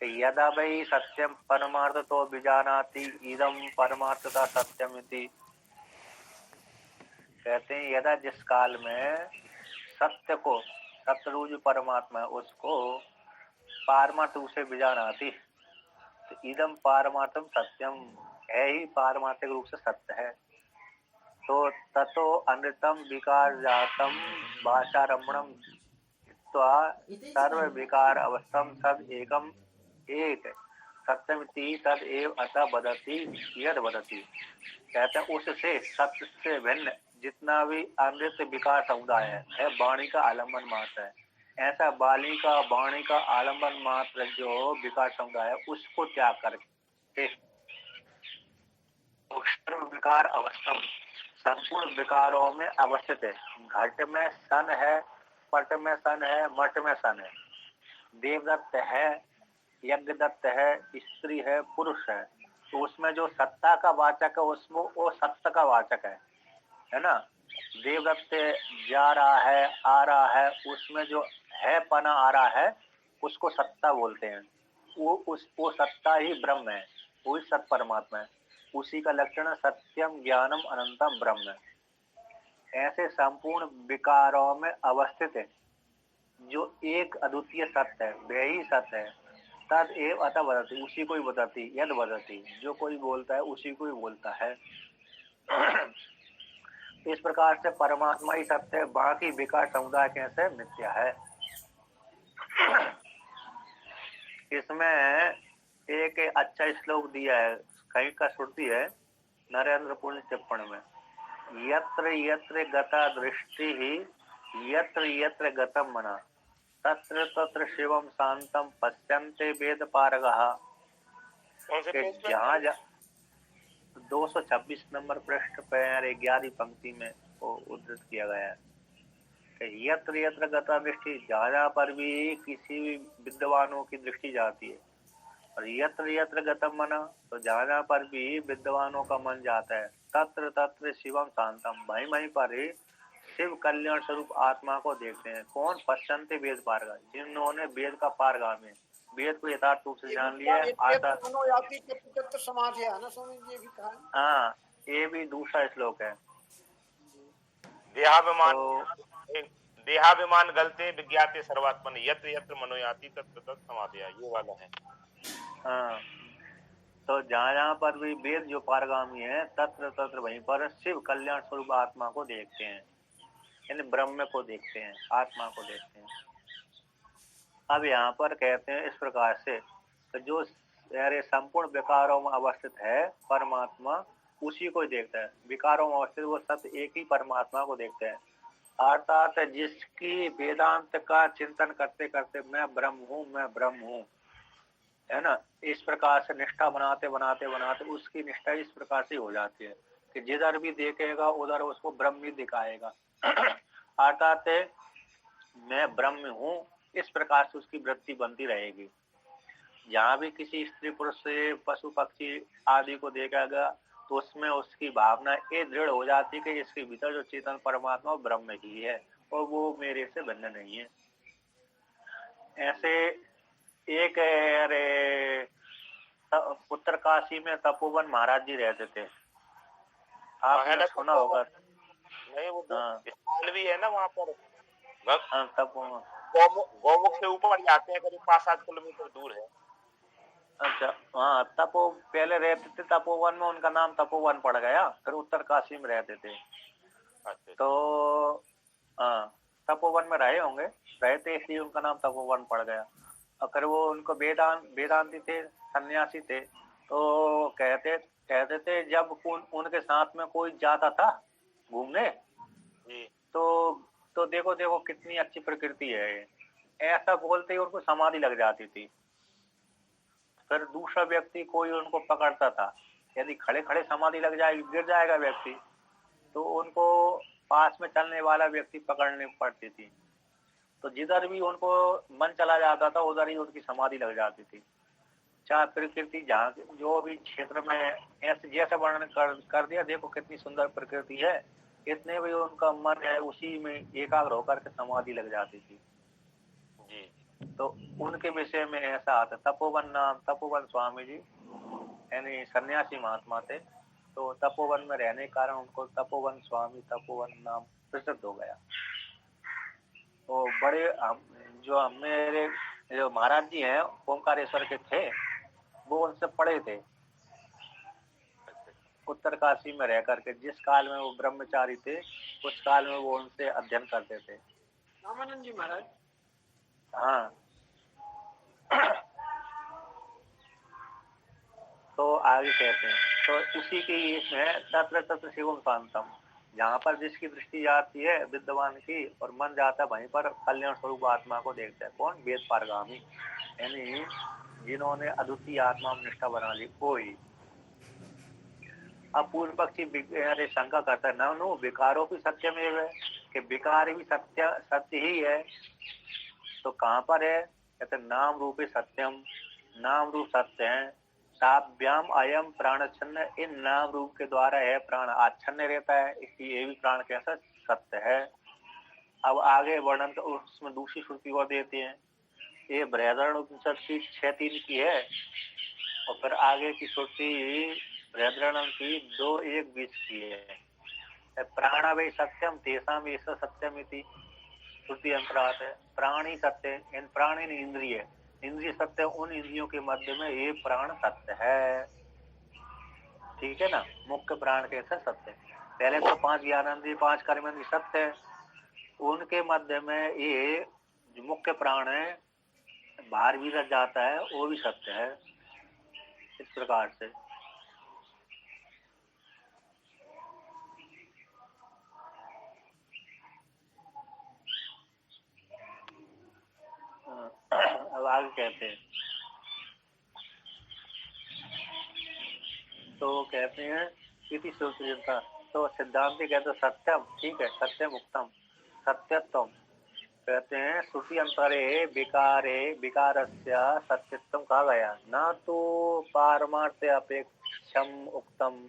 कि यदा वै सत्यम परमार्थ तो विजानाति इदम परमार्थता सत्यम इति। कहते हैं यदा जिस काल में सत्य को, सत्यरूप जो परमात्मा है उसको पारमार्थ रूप से विजानाति, तो इदम पारमार्थम सत्यम, है ही पारमार्थिक रूप से सत्य है। तो ततो अनृतम विकार जातम भाषारमणम सर्व विकार अवस्थम सब एकम एक सत्यमिति तद एव अतः बदति यद बदति। कहते हैं उससे सत्य से भिन्न जितना भी अमृत विकार समुदाय है वाणी का आलम्बन मात्र है। ऐसा वाणी का आलम्बन मात्र जो विकार समुदाय है उसको त्याग करके सर्व विकार अवस्थम, संपूर्ण विकारों में अवस्थित है। घट में सन है, पट में सन है, मठ में सन है, देवदत्त है, यज्ञदत्त है, स्त्री है, पुरुष है। तो उसमें जो सत्ता का वाचक है उसमें वो सत्य का वाचक है ना। देवदत्त जा रहा है, आ रहा है, उसमें जो है पना आ रहा है उसको सत्ता बोलते हैं। वो सत्ता ही ब्रह्म है, वही सत परमात्मा है। उसी का लक्षण सत्यम ज्ञानम अनंतम ब्रह्म है। ऐसे संपूर्ण विकारों में अवस्थित है जो एक अद्वितीय सत्य है, वही सत्य है। तद एव अतः बदति, उसी को ही बताती, यद बदति, जो कोई बोलता है उसी को ही बोलता है। इस प्रकार से परमात्मा ही सत्य है, बाकी विकार समुदाय कैसे मिथ्या है। इसमें एक अच्छा श्लोक दिया है, कहीं का श्रुति है नरेंद्र पुण्य टिप्पण में, यत्र यत्र गता दृष्टि ही यत्र यत्र गतम मना तत्र तत्र शिवम शांतम पश्यन्ते वेद पारगः। जहाँ 226 नंबर पृष्ठ पर 11वीं पंक्ति में वो उद्धृत किया गया है कि यत्र यत्र गता दृष्टि, जहाँ पर भी किसी विद्वानों की दृष्टि जाती है, और यत्र यत्र गतम मना, तो जहाँ पर भी विद्वानों का मन जाता है, तत्र तत्र शिवम शांतम, वहीं पर ही शिव कल्याण स्वरूप आत्मा को देखते हैं। कौन? पश्चंते वेद पारगा, जिन्होंने वेद का पारगामी, वेद को यथार्थ रूप से जान लिया है। समाधि है ना स्वामी जी भी कहा। हाँ, ये भी दूसरा श्लोक है। देहाभिमान गलते विज्ञाते सर्वात्मन यत्र यत्र मनोयाति तत्र तत्र समाधि, ये वाला है। हाँ, तो जहाँ पर भी वेद जो पारगामी है तत्र तत्र वहीं पर शिव कल्याण स्वरूप आत्मा को देखते हैं, यानी ब्रह्म को देखते हैं, आत्मा को देखते हैं। अब यहाँ पर कहते हैं इस प्रकार से, तो जो संपूर्ण विकारों में अवस्थित है परमात्मा उसी को देखता है। विकारों में अवस्थित वो सत्य एक ही परमात्मा को देखते हैं। अर्थात जिसकी वेदांत का चिंतन करते करते मैं ब्रह्म हूँ, मैं ब्रह्म हूँ, है ना, इस प्रकार से निष्ठा बनाते बनाते बनाते उसकी निष्ठा इस प्रकार से हो जाती है कि जिधर भी देखेगा उधर उसको ब्रह्म ही दिखाएगा। अर्थात मैं ब्रह्म हूँ, इस प्रकार से उसकी वृत्ति बनती रहेगी। जहाँ भी किसी स्त्री पुरुष से पशु पक्षी आदि को देखेगा तो उसमें उसकी भावना ये दृढ़ हो जाती है कि इसके भीतर जो चेतन परमात्मा ब्रह्म ही है और वो मेरे से भिन्न नहीं है। ऐसे एक उत्तरकाशी में तपोवन महाराज जी रहते थे, आपने सुना होगा। नहीं, वो स्थल भी है ना वहाँ पर, तपोवन गौमुख से ऊपर जाते हैं, करीब 5-7 किलोमीटर दूर है। अच्छा, हाँ, पहले रहते थे तपोवन में, उनका नाम तपोवन पड़ गया, फिर उत्तरकाशी में रहते थे। अच्छा। तो हाँ, तपोवन में रहे होंगे, रहते इसलिए उनका नाम तपोवन पड़ गया। और फिर वो उनको वेदांती थे, सन्यासी थे, तो कहते थे जब उनके साथ में कोई जाता था घूमने तो देखो देखो कितनी अच्छी प्रकृति है, ऐसा बोलते ही उनको समाधि लग जाती थी। फिर दूसरा व्यक्ति कोई उनको पकड़ता था, यदि खड़े खड़े समाधि लग जाएगी, गिर जाएगा व्यक्ति, तो उनको पास में चलने वाला व्यक्ति पकड़ने पड़ती थी। तो जिधर भी उनको मन चला जाता था उधर ही उनकी समाधि लग जाती थी। चाहे प्रकृति जहाँ जो भी क्षेत्र में ऐसे जैसा वर्णन कर दिया, देखो कितनी सुंदर प्रकृति है, इतने भी उनका मन है उसी में एकाग्र होकर के समाधि लग जाती थी। जी। तो उनके विषय में ऐसा आता। तपोवन स्वामी जी यानी सन्यासी महात्मा थे, तो तपोवन में रहने के कारण उनको तपोवन स्वामी, तपोवन नाम प्रसिद्ध हो गया। तो बड़े जो मेरे जो महाराज जी हैं ओंकारेश्वर के थे, वो उनसे पढ़े थे उत्तरकाशी में रह करके। जिस काल में वो ब्रह्मचारी थे उस काल में वो उनसे अध्ययन करते थे। रामानंद जी महाराज। हाँ। तो आगे कहते हैं, तो इसी की इसमें तत्र तत्र शिवम शांतम, जहाँ पर जिसकी दृष्टि जाती है विद्वान की और मन जाता है वहीं पर कल्याण स्वरूप आत्मा को देखता है। कौन? वेद पारगामी, यानी जिन्होंने अद्वितीय आत्मा में निष्ठा बना ली कोई। अब पूर्व पक्षी शंका करता है, नो विकारों भी सत्यमेव है, कि विकार भी सत्य ही है। तो कहाँ पर है? कहते नाम रूपे सत्यम, नाम रूप सत्य है। ताभ्याम अयम प्राणच्छन्न, इन नाम रूप के द्वारा है प्राण आच्छन्न रहता है, इसलिए ये भी प्राण कैसा सत्य है। अब आगे वर्णन का उसमें दूसरी श्रुति को देते हैं। ये बृहदारण्यक उपनिषद की 6:3 की है, और फिर आगे की श्रुति बृहदारण्यक की 2:1-20 की है। प्राण वै सत्यम तेषाम एष सत्यमिति श्रुति अंतरात है। प्राणी सत्य, इन प्राणी इंद्रिय, इंद्रिय सत्य, उन इंद्रियों के मध्य में ये प्राण सत्य है। ठीक है ना? मुख्य प्राण कैसे सत्य? पहले तो 5 ज्ञानेंद्रिय 5 कर्मेंद्रिय सत्य है, उनके मध्य में ये जो मुख्य प्राण है बाहर भी रह जाता है, वो भी सत्य है। इस प्रकार से अब आगे कहते हैं, तो कहते हैं इति सूत्रता। तो सिद्धांत कहते सत्यम, ठीक है, सत्यम उत्तम, सत्यत्व कहते हैं श्रुति अंतरे विकारे विकारस्य सत्यत्वम कहा गया, ना तो पारमार्थ अपेक्षम उक्तम।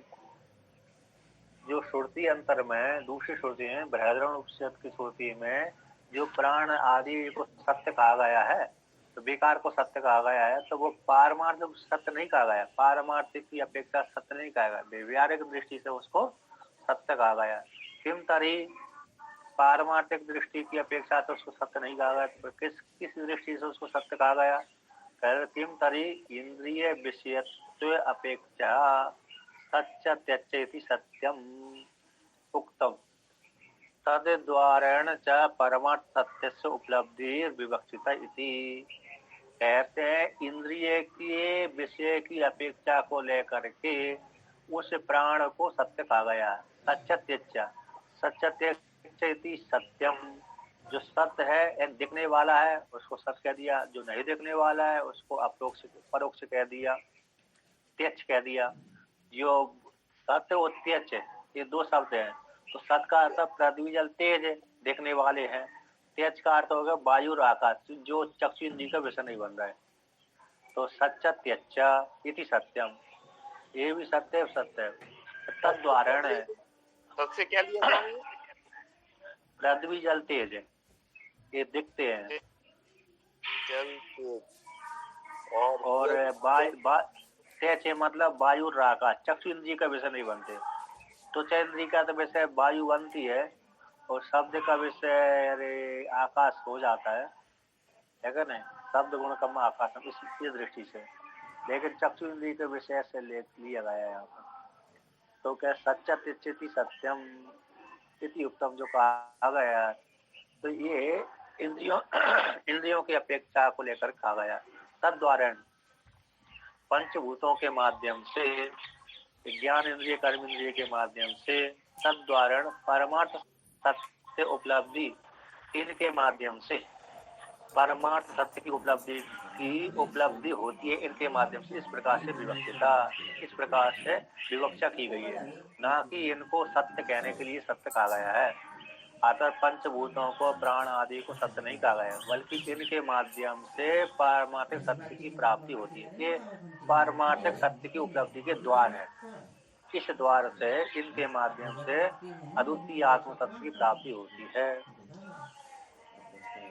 जो श्रुति अंतर में दूसरी श्रुति है बृहदारण्यक उपनिषद की श्रुति में जो प्राण आदि को सत्य कहा गया है, तो विकार को सत्य कहा गया है, तो वो पारमार्थ सत्य नहीं कहा गया, पारमार्थ की अपेक्षा सत्य नहीं कहा गया, व्यवहारिक दृष्टि से उसको सत्य कहा गया। किम तरी, पारमार्थिक दृष्टि की अपेक्षा तो उसको सत्य नहीं कहा गया, तो किस दृष्टि से उसको सत्य कहा गया? किम तरी इंद्रिय विषयत्व अपेक्षा सत्यत्यचेति सत्यम उक्तम तद्द्वारेण च परमार्थ सत्यस्य उपलब्धि विवक्षिता इति। कहते हैं इंद्रिय के विषय की अपेक्षा को लेकर के उस प्राण को सत्य कहा गया। सत्यत्यचेति सत्यम, जो सत्य है एक दिखने वाला है उसको सत्य कह दिया, जो नहीं दिखने वाला है उसको अपरोक्ष परोक्ष कह दिया, त्यक्ष कह दिया। जो सत्य और त्यक्ष ये दो शब्द हैं। तो सत्य का अर्थ पृथ्वी जल तेज देखने वाले हैं, त्यक्ष का अर्थ होगा वायु और आकाश जो चक्षु इंद्रिय का विषय नहीं बन रहा है। तो सच्चा त्यक्ष इति सत्यम, ये भी सत्य है। तद्वारण है, सत्य क्या लिया जाए? पृथ्वी जल तेज है, ये दिखते हैं। जल तेज और त्यक्ष मतलब वायु और आकाश चक्षु इंद्रिय का विषय नहीं बनते। तो इंद्रिय का तो विषय वायु बनती है और शब्द का विषय आकाश हो जाता है क्या नहीं? शब्द गुण कम आकाश इस दृष्टि से, लेकिन चक्षु इंद्रिय के विषय से लिया गया है यहाँ पर। तो क्या सत्यत्यचेति सत्यम इति उत्तम जो कहा गया, तो ये इंद्रियों की अपेक्षा को लेकर कहा गया। तद्वारा पंचभूतों के माध्यम से, ज्ञान इंद्रिय कर्म इंद्रिय के माध्यम से, तद्वारा परमार्थ सत्य उपलब्धि, इनके माध्यम से परमार्थ सत्य की उपलब्धि होती है इनके माध्यम से। इस प्रकार से विवक्षिता, इस प्रकार से विवक्षा की गई है, ना कि इनको सत्य कहने के लिए सत्य कहा गया है। अतः पंचभूतों को प्राण आदि को सत्य नहीं कहा गया, बल्कि इनके माध्यम से पारमार्थिक सत्य की प्राप्ति होती है। ये पारमार्थिक सत्य की उपलब्धि के द्वार है। इस द्वार से इनके माध्यम से अद्वितीय आत्म सत्य की प्राप्ति होती है।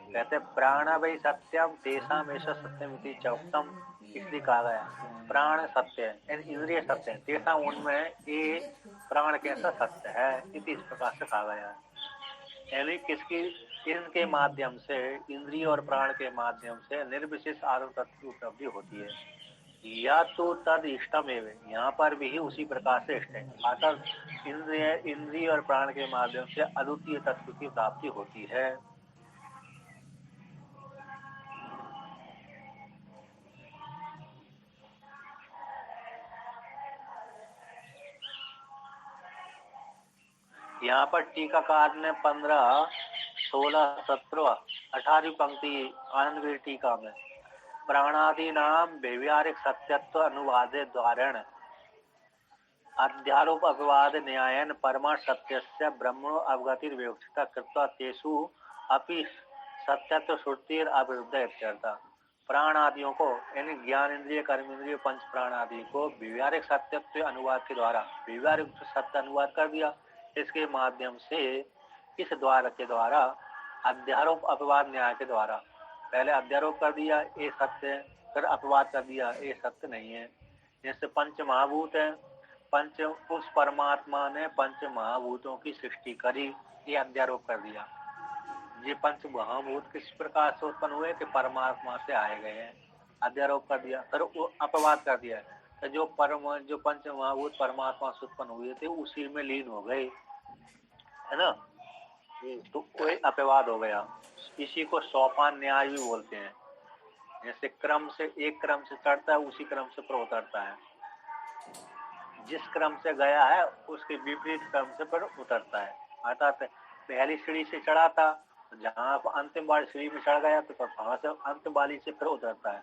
कहते प्राण वै सत्यम तेषाम ऐसा सत्यम इति चौक्तम, इसलिए कहा गया प्राण सत्य है, इंद्रिय सत्य है, तेषाम उनमें ये प्राण कैसा सत्य है, इस प्रकार से कहा गया है। यानी किसकी, इनके माध्यम से, इंद्रिय और प्राण के माध्यम से निर्विशेष आत्म तत्व की उपलब्धि होती है। या तो तद इष्टम एवं, यहाँ पर भी उसी प्रकार से इष्ट है, अर्थात इंद्रिय और प्राण के माध्यम से अद्वितीय तत्व की प्राप्ति होती है। यहाँ पर टीकाकार ने 15, 16, 17, 18 पंक्ति आनंद टीका में प्राणादि नाम व्यवहारिक सत्यत्व अनुवादे द्वारेण अध्यारोप अपवाद न्यायन परमार्थ सत्यस्य ब्रह्मणो अवगतिर विवक्षिता कृत्वा तेषु अपि सत्यत्व श्रुतिर अविरुद्ध इत्यर्थ। प्राण आदियों को, यानी ज्ञान इंद्रिय, कर्म इंद्रिय, पंच प्राण आदि को व्यवहारिक सत्यत्व अनुवाद के द्वारा व्यवहारिक सत्य अनुवाद कर दिया। इसके माध्यम से, इस द्वार के द्वारा अध्यारोप अपवाद न्याय के द्वारा पहले अध्यारोप कर दिया ये सत्य है, फिर अपवाद कर दिया ये सत्य नहीं है। जैसे पंच महाभूत है, पंच, उस परमात्मा ने पंच महाभूतों की सृष्टि करी, ये अध्यारोप कर दिया। ये पंच महाभूत किस प्रकार से उत्पन्न हुए कि परमात्मा से आए गए हैं, अध्यारोप कर दिया। फिर अपवाद कर दिया तो जो पंच महाभूत परमात्मा से उत्पन्न हुए थे उसी में लीन हो गए, है ना, तो कोई अपवाद हो गया। इसी को सोपान न्याय भी बोलते हैं। जैसे क्रम से, एक क्रम से चढ़ता है उसी क्रम से पर उतरता है, जिस क्रम से गया है उसके विपरीत क्रम से पर उतरता है। अर्थात पहली सीढ़ी से चढ़ा था, जहाँ अंतिम वाली सीढ़ी में चढ़ गया तो वहां से अंतिम वाली से फिर उतरता है।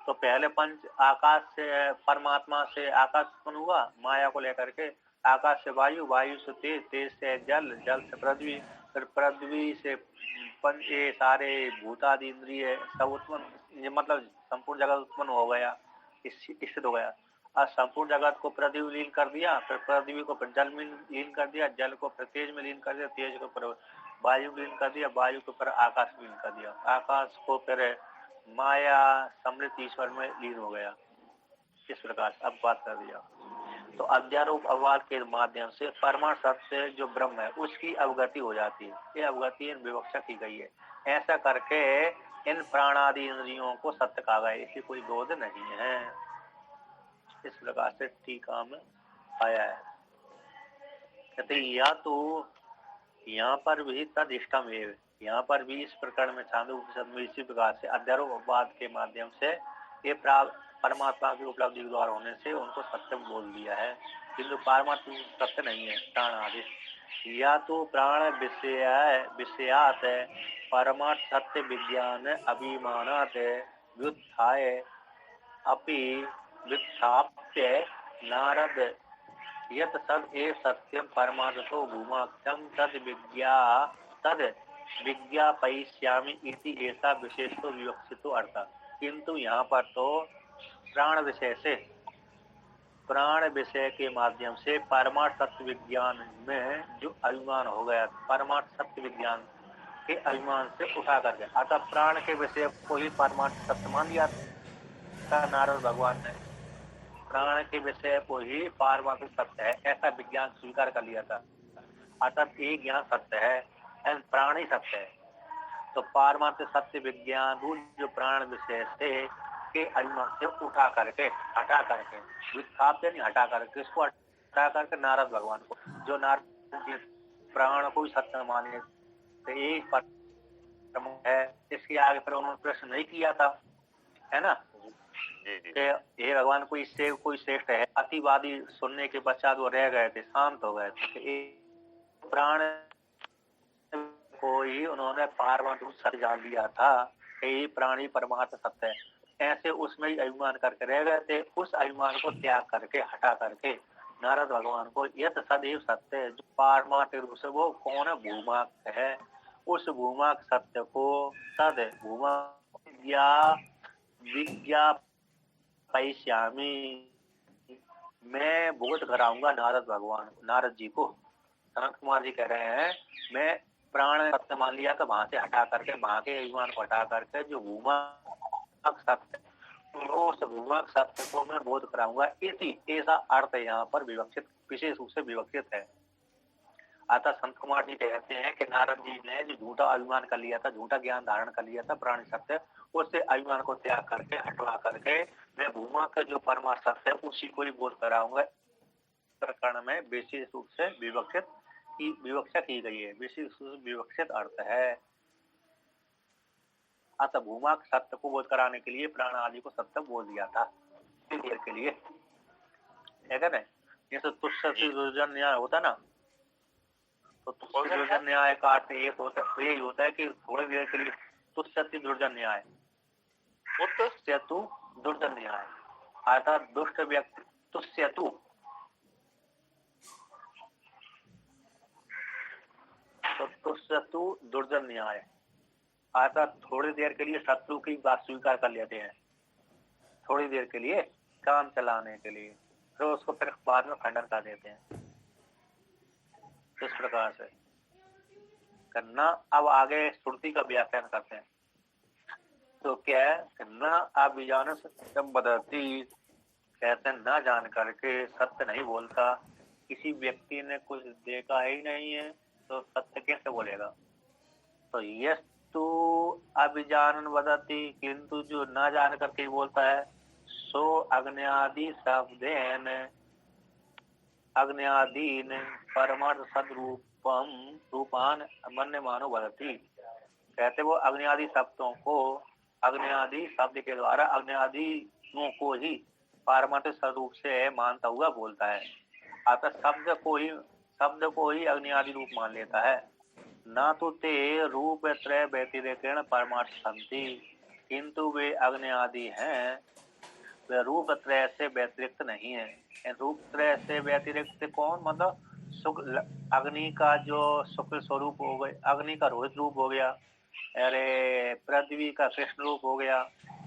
तो पहले पंच आकाश से, परमात्मा से आकाश उत्पन्न हुआ माया को लेकर के, आकाश से वायु, वायु से तेज, तेज से जल, जल से पृथ्वी, फिर पृथ्वी से पंच, ये सारे भूतादि इंद्रिय सब उत्पन्न, ये मतलब संपूर्ण जगत उत्पन्न हो गया, इससे हो गया। और संपूर्ण जगत को पृथ्वी में लीन कर दिया, फिर पृथ्वी को फिर जल में लीन कर दिया, जल को फिर तेज में लीन कर दिया, तेज को फिर वायु में लीन कर दिया, वायु को फिर आकाश में लीन कर दिया, आकाश को फिर माया समृत ईश्वर में लीन हो गया। इस प्रकार से अब बात कर दिया। तो अध्यारोप अपवाद के माध्यम से परमाणु सत्य जो ब्रह्म है उसकी अवगति हो जाती है। ये अवगति इन विवक्षा की गई है। ऐसा करके इन प्राणादि इंद्रियों को सत्य कहा गया, इसलिए कोई विरोध नहीं है। इस प्रकार से टीका में आया है। कहते या तो यहाँ पर भी तद इष्टम एव, यहाँ पर भी इस प्रकरण में छांदोग्योपनिषद में इसी प्रकार से अध्यारोप अपवाद के माध्यम से ये परमात्मा की उपलब्धि के द्वारा होने से उनको सत्य बोल दिया है, किंतु परमात्मा सत्य नहीं है। प्राण आदि या तो प्राण विषयात परमार्थ सत्य विज्ञान अभिमानात व्युत्थाय अपि व्युत्थाप्य नारद यत् सद एव सत्यम परमार्थो भूमाख्यम तद विज्ञापयिष्यामि इति ऐसा विशेषो विवक्षितो अर्थ। किंतु यहाँ पर तो प्राण विषय के माध्यम से परमार्थ सत्य विज्ञान में जो अभिमान हो गया, परमार्थ सत्य विज्ञान के अभिमान से उठा करके, अतः प्राण के विषय को ही परमार्थ सत्य मान लिया था नारद भगवान ने, प्राण के विषय को ही पारमार्थिक सत्य है ऐसा विज्ञान स्वीकार कर लिया था। अतः एक ज्ञान सत्य है, प्राण ही सत्य है। तो पारमार्थिक सत्य विज्ञान जो प्राण विषय से के अभिमान से उठा करके, हटा करके, विस्थापित नहीं, हटा करके, इसको हटा करके नारद भगवान को, जो नारद प्राण को सत्य माने तो एक परम है, इसके आगे फिर उन्होंने प्रश्न नहीं किया था, है ना, ये भगवान को इससे कोई श्रेष्ठ है। अतिवादी सुनने के पश्चात वो रह गए थे, शांत हो गए थे। प्राण को ही उन्होंने पारमार्थिक सत्य जान लिया था कि प्राण ही परमार्थ सत्य है, ऐसे उसमें ही अभिमान करके रह गए थे। उस अभिमान को त्याग करके, हटा करके नारद भगवान को यत सदैव सत्य जो पारमार्थिक रूप से वो कौन है, भूमाक है, उस भूमाक सत्य को तद भूमा विज्ञापयिष्यामि, मैं बोध कराऊंगा नारद जी को। सनत कुमार जी कह रहे हैं मैं प्राण सत्य मान लिया तो वहां से हटा करके, वहां के अभिमान को हटा करके जो भूमाक सत्य, उस भूमाक सत्य को मैं बोध कराऊंगा, इसी ऐसा अर्थ यहाँ पर विवक्षित, विशेष रूप से विवक्षित है। अतः संत कुमार जी कहते हैं कि नारद जी ने जो झूठा अभिमान कर लिया था, झूठा ज्ञान धारण कर लिया था प्राणी सत्य, उससे अभिमान को त्याग करके, हटवा करके मैं भूमा का जो परमा सत्य है उसी को ही बोध कराऊंगा। प्रकरण में विशेष रूप से विवक्षा की गई है, विशेष रूप से विवक्षित अर्थ है। अतः भूमा सत्य को बोध कराने के लिए प्राण आदि को सत्य बोल दिया था देर के लिए, है क्या नहीं? जैसे तुष्य दुर्जन न्याय होता ना, तो दुर्जन न्याय का अर्थ एक होता है, यही होता है कि थोड़ी देर के लिए तुष्य दुर्जन न्याय, तुष्यतु दुर्जन न्याय अर्थात दुष्ट व्यक्ति, तुष्यतु तो तुष्यतु दुर्जन न्याय अर्थात थोड़ी देर के लिए शत्रु की बात स्वीकार कर लेते हैं, थोड़ी देर के लिए काम चलाने के लिए, फिर उसको फिर बाद में खंडन कर देते हैं। इस प्रकार से करना। अब आगे श्रुति का व्याख्यान करते हैं। तो क्या है न अभिजान सत्यम बदती, कहते हैं न जान करके सत्य नहीं बोलता। किसी व्यक्ति ने कुछ देखा ही नहीं है तो सत्य कैसे बोलेगा? तो यस्तु अभिजानन वदति, किंतु जो न जान करके बोलता है, सो अग्न्यादि शब्देन अग्न्यादीन परमार्थ सदरूपम रूपान मन्यमानो वदति। कहते वो अग्न्यादि शब्दों को, अग्न्यादि शब्द के द्वारा अग्न्यादियों को ही पारमार्थ स्वरूप से मानता हुआ बोलता है। अतः शब्द को ही अग्न्यादि रूप मान लेता है। न तो ते रूप त्रय व्यतिरेकेण परमार्थ संति, किंतु वे अग्न्यादि हैं, वे रूप त्रय से व्यतिरिक्त नहीं है। रूप त्रय से व्यतिरिक्त कौन? मतलब शुक्ल अग्नि का जो शुक्ल स्वरूप हो गए, अग्नि का रोहित रूप हो गया, अरे पृथ्वी का कृष्ण रूप हो गया,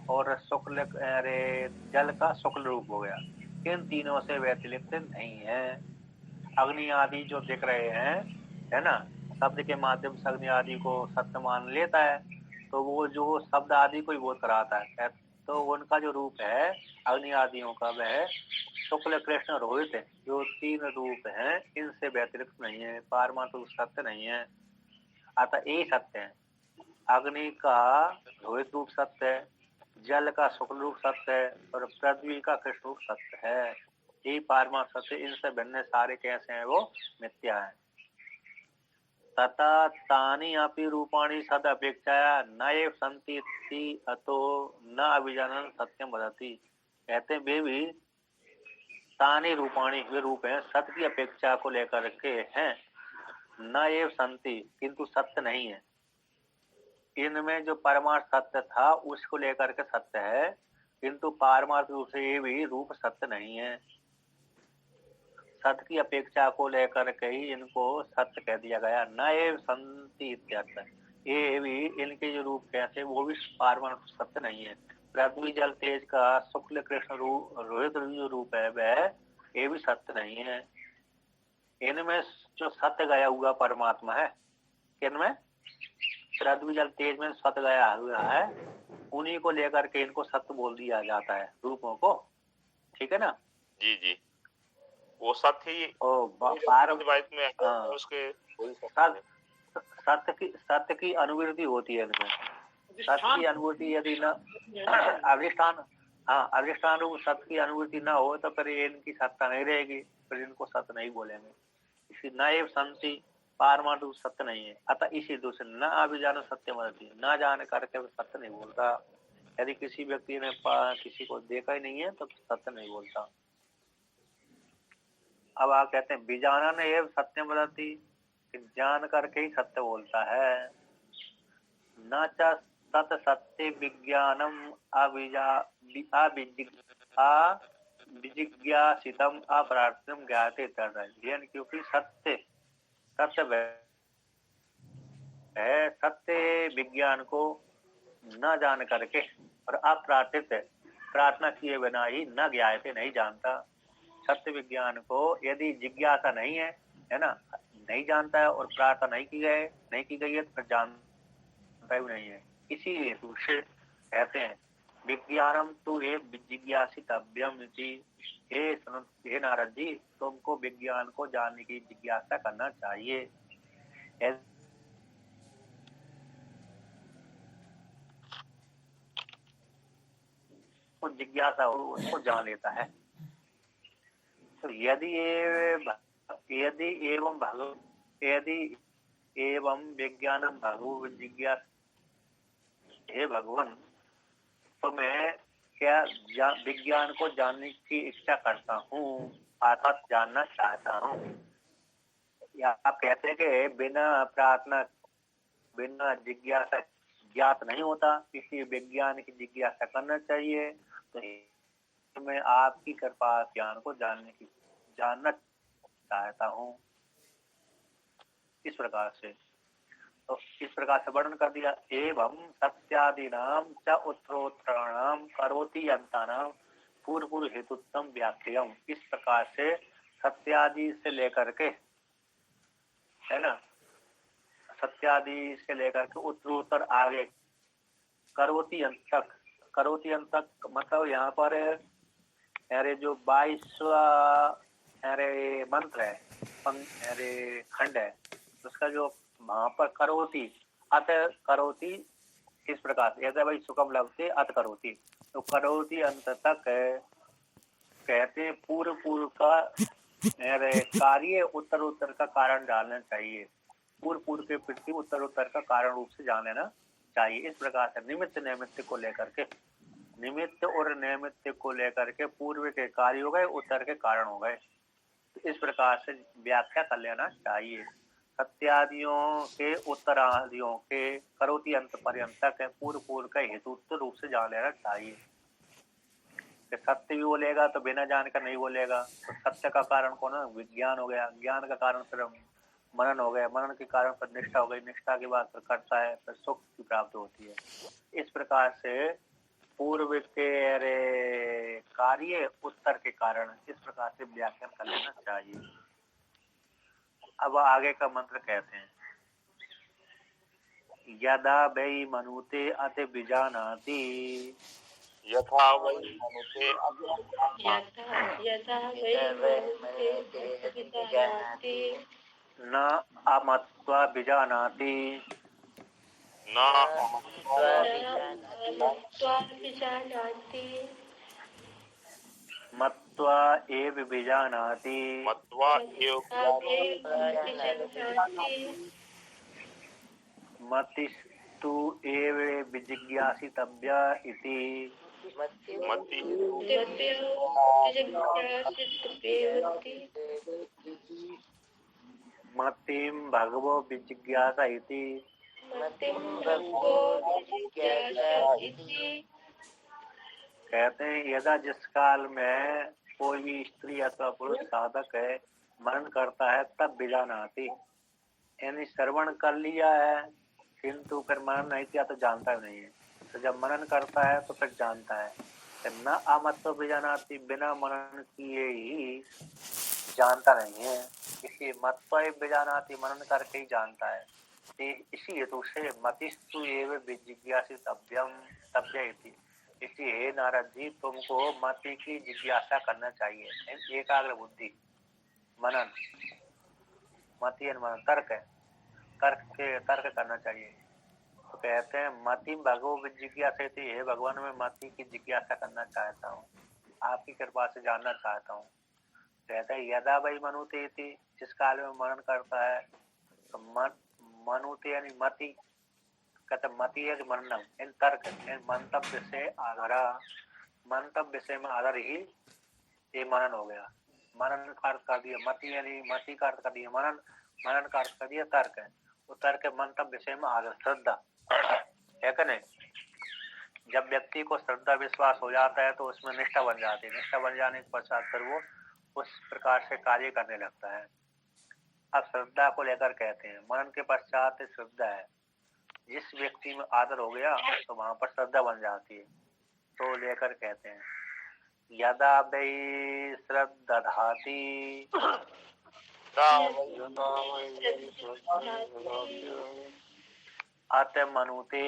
और शुक्ल अरे जल का शुक्ल रूप हो गया। इन तीनों से व्यतिरिक्त नहीं है। अग्नि आदि जो दिख रहे हैं, है ना, शब्द के माध्यम से अग्नि आदि को सत्य मान लेता है, तो वो जो शब्द आदि को ही बोध कराता है। तो उनका जो रूप है अग्नि आदियों का, वह शुक्ल कृष्ण रोहित जो तीन रूप हैं, इनसे व्यतिरिक्त नहीं है, पारमार्थ सत्य नहीं है। अतः यही सत्य है। अग्नि का रोहित रूप सत्य है, जल का शुक्ल रूप सत्य है, और पृथ्वी का कृष्ण रूप सत्य है। यही पारमार्थ सत्य। इनसे भिन्न सारे कैसे हैं? वो मिथ्या है। तथा तानि अपि रूपाणि सद अपेक्षाया न एव सन्ति अतो न अभिजानन सत्यम वदति। कहते हैं वे भी तानि रूपाणि, वे रूप हैं, सत्य की अपेक्षा को लेकर के हैं, न एव सन्ति, किंतु सत्य नहीं है। इनमें जो परमार्थ सत्य था उसको लेकर के सत्य है, किंतु पारमार्थ रूप से ये भी रूप सत्य नहीं है। सत्य की अपेक्षा को लेकर के ही इनको सत्य कह दिया गया। न एव संति इत्यर्थ, ये भी इनके जो रूप कैसे, वो भी पारमार्थ सत्य नहीं है। पृथ्वी जल तेज का शुक्ल कृष्ण रूप रोहित जो रूप है, वह ये भी सत्य नहीं है। इनमें जो सत्य गया हुआ परमात्मा है, इनमें पृथ्वी जल तेज में सत्य गया हुआ है, उन्हीं को लेकर के इनको सत्य बोल दिया जाता है, रूपों को। ठीक है ना? जी जी, वो सत्य ही में उसके सत्य की अनुवृत्ति होती है इनमें। सत्य की अनुभूति यदि न अधिष्ठान, हाँ, अधिष्ठान रूप सत्य की अनुभूति न हो तो फिर इनकी सत्ता नहीं रहेगी, फिर इनको सत्य नहीं बोलेंगे। इसी न एव संति, पारमार्थ रूप सत्य नहीं है। अतः इसी दूसरे न अभिजान सत्य मदति, न जान करके सत्य नहीं बोलता। यदि किसी व्यक्ति ने किसी को देखा ही नहीं है तो सत्य नहीं बोलता। अब आप कहते हैं विजानन एव सत्य मदति, जान करके ही सत्य बोलता है। न च सत सत्य विज्ञानम अविजिज्ञासितम अप्रार्थम ज्ञाते तर्जन, क्योंकि सत्य है, सत्य विज्ञान को न जान करके और अप्रार्थित प्रार्थना किए बिना ही न ज्ञाते नहीं जानता। सत्य विज्ञान को यदि जिज्ञासा नहीं है, है ना, नहीं जानता है और प्रार्थना नहीं की गई है तो फिर जानता भी नहीं है। इसीलिए दूसरे कहते हैं विज्ञानम तो ये जिज्ञासितव्यम इति। हे नारद जी, तुमको विज्ञान को जानने की जिज्ञासा करना चाहिए। जिज्ञासा हो उसको जान लेता है। तो यदि एवं विज्ञानम भगवो जिज्ञासा, हे भगवान, तो मैं क्या विज्ञान को जानने की इच्छा करता हूँ, अर्थात जानना चाहता हूँ। या आप कहते हैं कि बिना प्रार्थना बिना जिज्ञासा ज्ञात नहीं होता, इसलिए विज्ञान की जिज्ञासा करना चाहिए। तो मैं आपकी कृपा ज्ञान को जानना चाहता हूँ। इस प्रकार से वर्णन कर दिया। एवं सत्यादीनाम च उत्तरोत्तराणाम करोति यंतानाम पूर्व हेतुत्तम व्याख्याम। इस प्रकार से सत्यादि से लेकर के, है ना, सत्यादि से लेकर के उत्तरोत्तर आगे करोति अंत तक मतलब यहाँ पर अरे जो 22वां अरे मंत्र है, अरे खंड है, उसका जो वहां पर करोति अत करोति, इस प्रकार से यदि भाई सुखम लभते अत करोति, तो करोति अंत तक कहते हैं पूर्व का कार्य उत्तर का कारण डालना चाहिए। पूर्व के प्रति उत्तर का कारण रूप से जान लेना चाहिए। इस प्रकार से निमित्त को लेकर के, निमित्त और नैमित्त को लेकर के पूर्व के कार्य हो गए, उत्तर के कारण हो गए। तो इस प्रकार से व्याख्या कर लेना चाहिए। सत्यादियों के उत्तरादियों के करोति अंत पर्यंत तक पूर्व का हेतु रूप से जान लेना चाहिए। सत्य भी बोलेगा तो बिना जानकर नहीं बोलेगा। तो सत्य का कारण कौन है? विज्ञान हो गया। ज्ञान का कारण फिर मनन हो गया। मनन के कारण फिर निष्ठा हो गई। निष्ठा के बाद फिर करता है, फिर सुख की प्राप्ति होती है। इस प्रकार से पूर्व के कार्य उत्तर के कारण, इस प्रकार से व्याख्यान कर लेना चाहिए। अब आगे का मंत्र कहते हैं, यदा वै मनुते अति विजानाति, यथा वै मनुते न अमत्वा विजानाति, न मत्वा एव विजानाति, मतिस्तु एव विजिज्ञासितव्या इति। मतिं भगवो विजिज्ञासा इति। कहते हैं यदा जिस काल में कोई भी स्त्री अथवा पुरुष साधक है मनन करता है तब विजानाति, यानी श्रवण कर लिया है किंतु फिर मनन नहीं किया तो जानता नहीं है। तो जब मनन करता है तो फिर जानता है। न अमत्व विजानाति, बिना मनन किए ही जानता नहीं है। इसी मत्व विजानाति, मनन करके ही जानता है। इसी हेतु से मतिस्तु एव विजिज्ञासितव्यम तव्य। इसलिए हे नारद जी, तुमको मति की जिज्ञासा करना चाहिए। एकाग्र बुद्धि, मनन, मति मनन, तर्क करना चाहिए। तो कहते हैं मति भगवो जिज्ञासा, हे भगवान, मैं मति की जिज्ञासा करना चाहता हूँ, आपकी कृपा से जानना चाहता हूँ। कहते हैं यदा वै मनुते, जिस काल में मनन करता है तो मनुते यानी मति, कहते मति है मनन, इन तर्क मंतव्य से आधारा, मंतव्य से में आधार ही ये मनन हो गया। मनन का अर्थ कर दिया मति, यानी मति का अर्थ कर दिया मनन, मनन का अर्थ कर दिया तर्क है। तो तर्क मंतव्य से में आधार श्रद्धा है कि नहीं। जब व्यक्ति को श्रद्धा विश्वास हो जाता है तो उसमें निष्ठा बन जाती है। निष्ठा बन जाने के पश्चात फिर वो उस प्रकार से कार्य करने लगता है। अब श्रद्धा को लेकर कहते हैं, मनन के पश्चात श्रद्धा है। जिस व्यक्ति में आदर हो गया तो वहां पर श्रद्धा बन जाती है। तो लेकर कहते हैं यदा वै श्रद्धाति, अत मनुते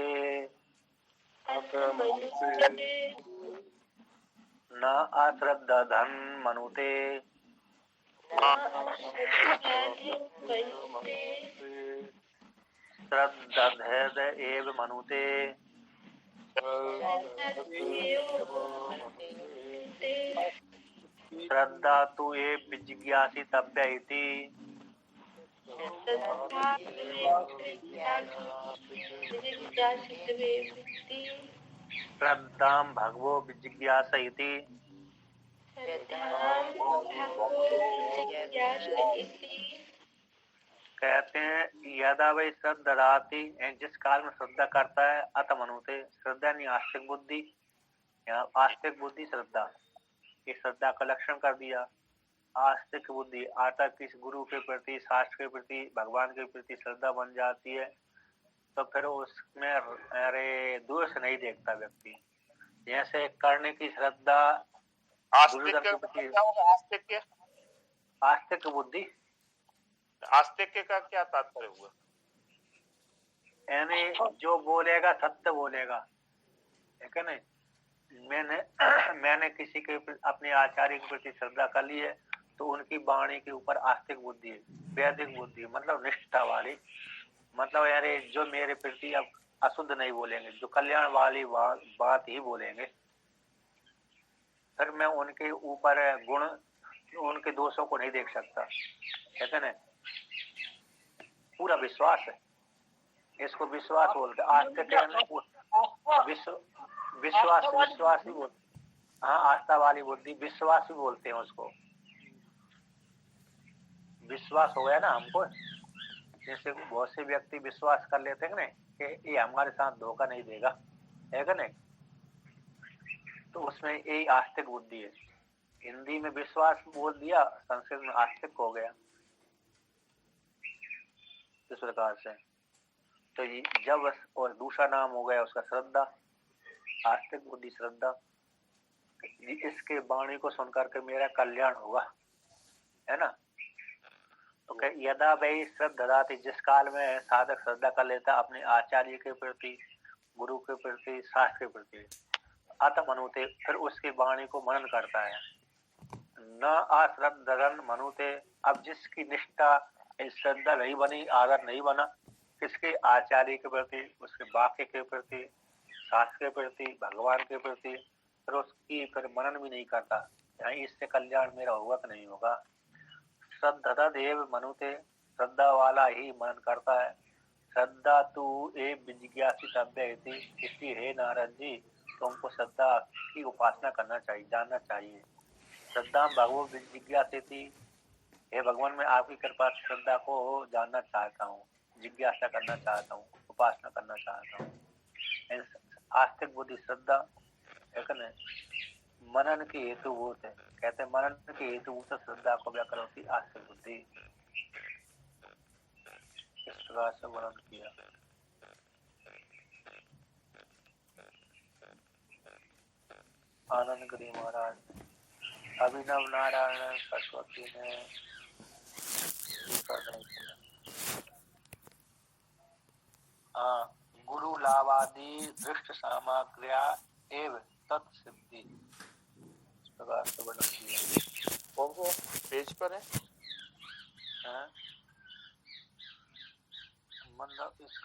न अश्रद्धा धन मनुते श्रद्धेद एव मनुते श्रद्धा तु ये जिज्ञासी तव्य इति श्रद्धां भगवो जिज्ञास इति कहते हैं यदा वही श्रद्धाति जिस काल में श्रद्धा करता है अत मनुते श्रद्धा नहीं आस्तिक बुद्धि, यहाँ आस्तिक बुद्धि श्रद्धा, ये श्रद्धा का लक्षण कर दिया। आस्तिक बुद्धि आता किस गुरु के प्रति, शास्त्र के प्रति, भगवान के प्रति श्रद्धा बन जाती है तो फिर उसमें अरे दोष नहीं देखता व्यक्ति। जैसे करने की श्रद्धा आस्तिक बुद्धि, आस्तिक का क्या तात्पर्य हुआ? यानी जो बोलेगा सत्य बोलेगा, ठीक है ना। मैंने किसी के अपने आचार्य के प्रति श्रद्धा कर ली है तो उनकी वाणी के ऊपर आस्तिक बुद्धि है, वैदिक बुद्धि मतलब निष्ठा वाली, मतलब यानी जो मेरे प्रति अब अशुद्ध नहीं बोलेंगे, जो कल्याण वाली बात ही बोलेंगे। फिर मैं उनके ऊपर गुण, उनके दोषों को नहीं देख सकता, कहते ना। पूरा विश्वास है, इसको विश्वास बोलते हैं। आस्तिक विश्वास ही बोलते, हाँ आस्था वाली बुद्धि विश्वास ही बोलते हैं उसको। विश्वास हो गया ना हमको, जैसे बहुत से व्यक्ति विश्वास कर लेते हैं ना कि ये हमारे साथ धोखा नहीं देगा, है क्या नहीं, तो उसमें यही आस्तिक बुद्धि है। हिंदी में विश्वास बोल दिया, संस्कृत में आस्तिक हो गया इस प्रकार से। तो जब और दूसरा नाम हो गया उसका श्रद्धा, आस्तिक बुद्धि श्रद्धा, इसके वाणी को सुनकर के मेरा कल्याण होगा, है ना। तो यदा वही श्रद्धा, जिस काल में साधक श्रद्धा कर लेता अपने आचार्य के प्रति, गुरु के प्रति, शास्त्र के प्रति, अत मनुते फिर उसकी वाणी को मनन करता है। न अश्रद्धन मनुते, अब जिसकी निष्ठा श्रद्धा नहीं बनी, आदर नहीं बना किसके, आचार्य के प्रति, उसके वाक्य के प्रति, शास्त्र के प्रति, भगवान के प्रति, फिर उसकी फिर मनन भी नहीं करता, यानी इससे कल्याण मेरा होगा कि नहीं होगा। श्रद्धा देव मनुते, श्रद्धा वाला ही मनन करता है। श्रद्धा तू एक जिज्ञासी तव्य, इसलिए हे नारद जी तुमको श्रद्धा की उपासना करना चाहिए, जानना चाहिए। श्रद्धा भगवो जिज्ञासी थी, हे भगवान मैं आपकी कृपा श्रद्धा को जानना चाहता हूँ, जिज्ञासा करना चाहता हूँ, उपासना करना चाहता हूँ। आस्तिक बुद्धि श्रद्धा है, मनन की हेतु भूत है, कहते हैं मनन की हेतु भूत श्रद्धा को व्याकर होती आस्तिक बुद्धि। इस प्रकार से वर्णन किया। आनंद गिरी महाराज, अभिनव नारायण सरस्वती ने गुरु लावादि दृष्ट सामग्र्या एवं तत्सिद्धि, इस प्रकार से वर्णन किया। कौन को पेज पर है? मतलब इस